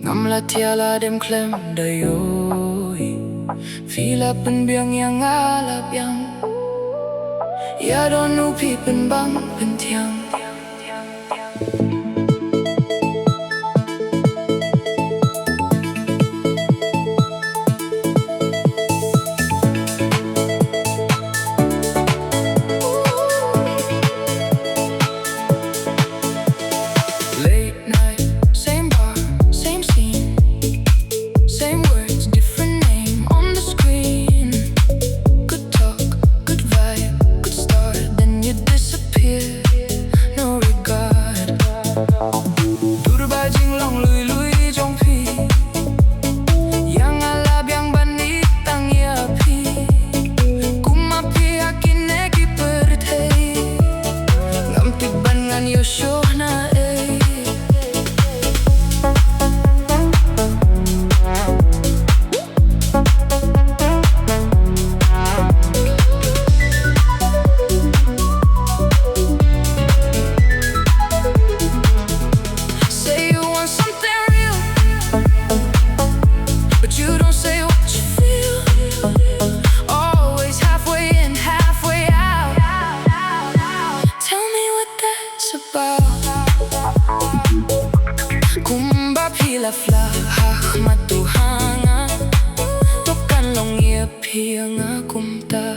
Ngamla tiala dem klem dayoi Fila pen biang yang alap yang Ya don't know pi pen bang pen tiang Kumba pila fla hak matuhanga Tokan long ye pianga kumta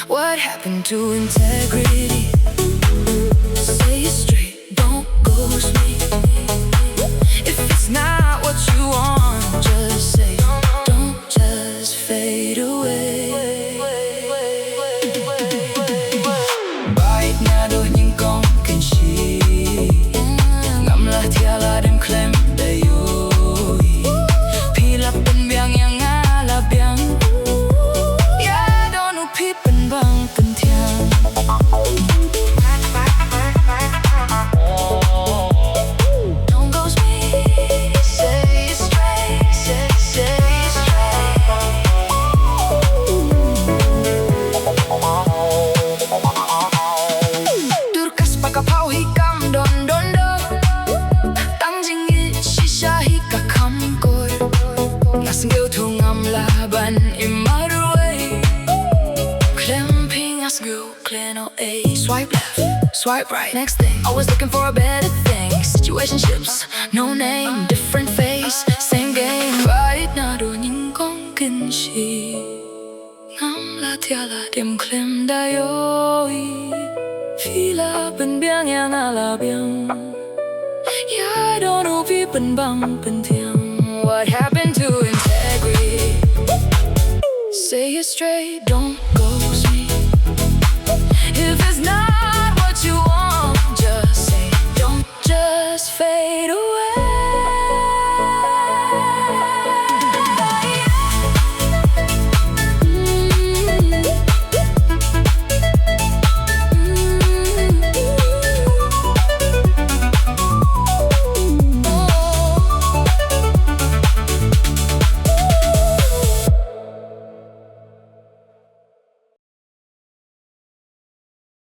What happened to integrity? Say it straight, don't ghost me If it's not what you want, just say Don't just fade away Bait na do những con kinh si Ngắm là thia là đêm klem dayoi Pila pen biang yang ala biang Ya don't know pi pen bang pen tiang Don't ghost me, say it straight, say it straight Durkas pakapau hikam don don don Tăng dinh ý shisha hika kam koi Ngas ngeu thu ngam la ban imarue Clamping ngas ngeu kleno a Swipe left, swipe right, next thing Always looking for a better thing Situationships, no name, different face, same game Right na do những con kinh si Ngam la thia la dem klem dayoi Fila pen biang yang ala biang Yeah, I don't know pi pen bang pen tiang What happened to integrity? Say it straight, don't ghost me If it's not